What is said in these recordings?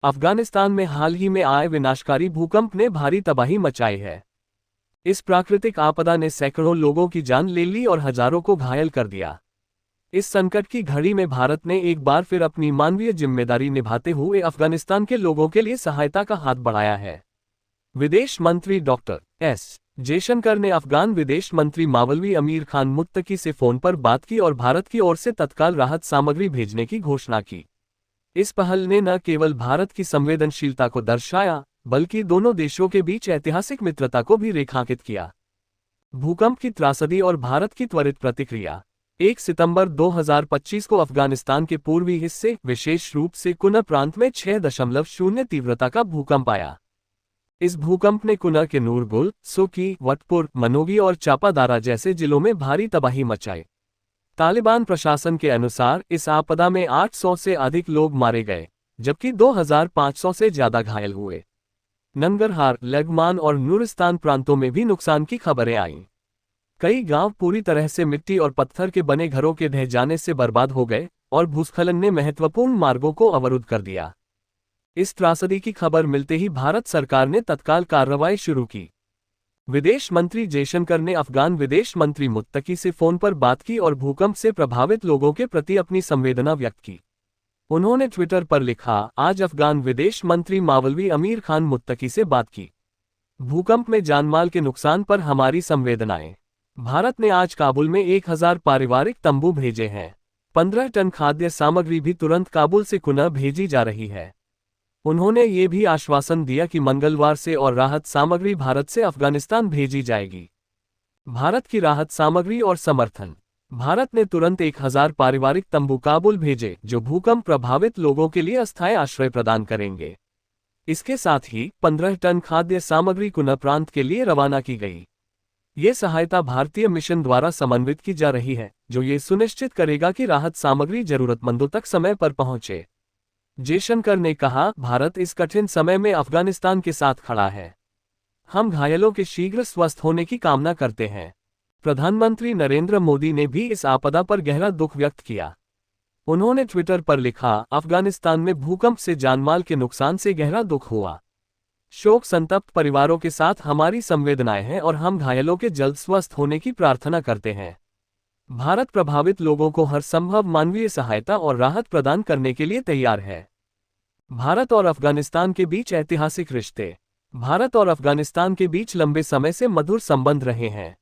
अफगानिस्तान में हाल ही में आए विनाशकारी भूकंप ने भारी तबाही मचाई है। इस प्राकृतिक आपदा ने सैकड़ों लोगों की जान ले ली और हजारों को घायल कर दिया। इस संकट की घड़ी में भारत ने एक बार फिर अपनी मानवीय जिम्मेदारी निभाते हुए अफगानिस्तान के लोगों के लिए सहायता का हाथ बढ़ाया है। विदेश मंत्री डॉक्टर एस जयशंकर ने अफगान विदेश मंत्री मावलवी अमीर खान मुत्तकी से फोन पर बात की और भारत की ओर से तत्काल राहत सामग्री भेजने की घोषणा की। इस पहल ने न केवल भारत की संवेदनशीलता को दर्शाया, बल्कि दोनों देशों के बीच ऐतिहासिक मित्रता को भी रेखांकित किया। भूकंप की त्रासदी और भारत की त्वरित प्रतिक्रिया। 1 सितंबर 2025 को अफगानिस्तान के पूर्वी हिस्से, विशेष रूप से कुना प्रांत में 6.0 तीव्रता का भूकंप आया। इस भूकंप ने कुना के नूरगुल, सुकी, वटपुर, मनोगी और चापादारा जैसे जिलों में भारी तबाही मचाई। तालिबान प्रशासन के अनुसार इस आपदा में 800 से अधिक लोग मारे गए, जबकि 2500 से ज्यादा घायल हुए। नंगरहार, लेगमान और नूरिस्तान प्रांतों में भी नुकसान की खबरें आईं। कई गांव पूरी तरह से मिट्टी और पत्थर के बने घरों के ढह जाने से बर्बाद हो गए और भूस्खलन ने महत्वपूर्ण मार्गों को अवरुद्ध कर दिया। इस त्रासदी की खबर मिलते ही भारत सरकार ने तत्काल कार्रवाई शुरू की। विदेश मंत्री जयशंकर ने अफगान विदेश मंत्री मुत्तकी से फोन पर बात की और भूकंप से प्रभावित लोगों के प्रति अपनी संवेदना व्यक्त की। उन्होंने ट्विटर पर लिखा, आज अफगान विदेश मंत्री मावलवी अमीर खान मुत्तकी से बात की। भूकंप में जानमाल के नुकसान पर हमारी संवेदनाएं। भारत ने आज काबुल में 1000 पारिवारिक तंबू भेजे हैं। 15 टन खाद्य सामग्री भी तुरंत काबुल से कुना भेजी जा रही है। उन्होंने ये भी आश्वासन दिया कि मंगलवार से और राहत सामग्री भारत से अफगानिस्तान भेजी जाएगी। भारत की राहत सामग्री और समर्थन। भारत ने तुरंत 1000 पारिवारिक तंबू काबुल भेजे, जो भूकंप प्रभावित लोगों के लिए अस्थायी आश्रय प्रदान करेंगे। इसके साथ ही 15 टन खाद्य सामग्री कुना प्रांत के लिए रवाना की गई। ये सहायता भारतीय मिशन द्वारा समन्वित की जा रही है, जो ये सुनिश्चित करेगा कि राहत सामग्री जरूरतमंदों तक समय पर पहुंचे। जयशंकर ने कहा, भारत इस कठिन समय में अफगानिस्तान के साथ खड़ा है। हम घायलों के शीघ्र स्वस्थ होने की कामना करते हैं। प्रधानमंत्री नरेंद्र मोदी ने भी इस आपदा पर गहरा दुख व्यक्त किया। उन्होंने ट्विटर पर लिखा, अफगानिस्तान में भूकंप से जानमाल के नुकसान से गहरा दुख हुआ। शोक संतप्त परिवारों के साथ हमारी संवेदनाएं हैं और हम घायलों के जल्द स्वस्थ होने की प्रार्थना करते हैं। भारत प्रभावित लोगों को हर संभव मानवीय सहायता और राहत प्रदान करने के लिए तैयार है। भारत और अफगानिस्तान के बीच ऐतिहासिक रिश्ते। भारत और अफगानिस्तान के बीच लंबे समय से मधुर संबंध रहे हैं।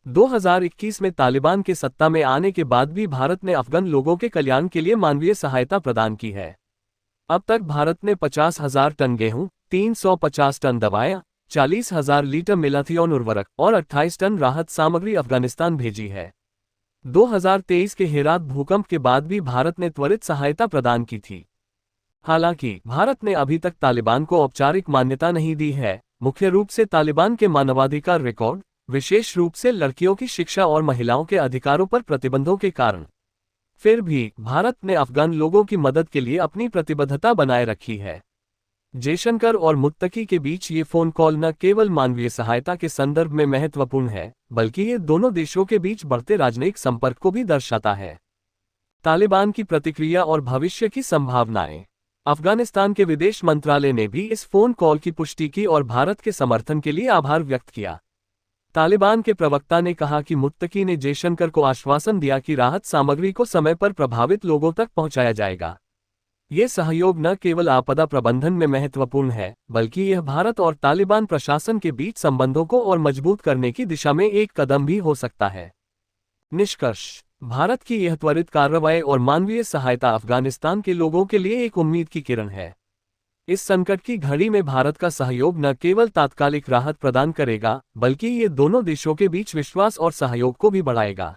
2021 में तालिबान के सत्ता में आने के बाद भी भारत ने अफगान लोगों के कल्याण के लिए मानवीय सहायता प्रदान की है। अब तक भारत ने 50,000 टन गेहूं, 350 टन दवाएं, 40,000 लीटर मिलाथियोन उर्वरक और 28 टन राहत सामग्री अफगानिस्तान भेजी है। 2023 के हेरात भूकंप के बाद भी भारत ने त्वरित सहायता प्रदान की थी। हालांकि भारत ने अभी तक तालिबान को औपचारिक मान्यता नहीं दी है, मुख्य रूप से तालिबान के मानवाधिकार रिकॉर्ड, विशेष रूप से लड़कियों की शिक्षा और महिलाओं के अधिकारों पर प्रतिबंधों के कारण। फिर भी भारत ने अफगान लोगों की मदद के लिए अपनी प्रतिबद्धता बनाए रखी है। जयशंकर और मुत्तकी के बीच ये फोन कॉल न केवल मानवीय सहायता के संदर्भ में महत्वपूर्ण है, बल्कि ये दोनों देशों के बीच बढ़ते राजनयिक संपर्क को भी दर्शाता है। तालिबान की प्रतिक्रिया और भविष्य की संभावनाएं। अफगानिस्तान के विदेश मंत्रालय ने भी इस फोन कॉल की पुष्टि की और भारत के समर्थन के लिए आभार व्यक्त किया। तालिबान के प्रवक्ता ने कहा कि मुत्तकी ने जयशंकर को आश्वासन दिया कि राहत सामग्री को समय पर प्रभावित लोगों तक पहुंचाया जाएगा। ये सहयोग न केवल आपदा प्रबंधन में महत्वपूर्ण है, बल्कि यह भारत और तालिबान प्रशासन के बीच संबंधों को और मजबूत करने की दिशा में एक कदम भी हो सकता है। निष्कर्ष। भारत की यह त्वरित कार्रवाई और मानवीय सहायता अफगानिस्तान के लोगों के लिए एक उम्मीद की किरण है। इस संकट की घड़ी में भारत का सहयोग न केवल तात्कालिक राहत प्रदान करेगा, बल्कि ये दोनों देशों के बीच विश्वास और सहयोग को भी बढ़ाएगा।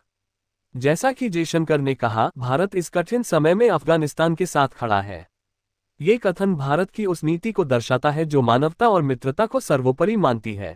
जैसा कि जयशंकर ने कहा, भारत इस कठिन समय में अफगानिस्तान के साथ खड़ा है। ये कथन भारत की उस नीति को दर्शाता है जो मानवता और मित्रता को सर्वोपरि मानती है।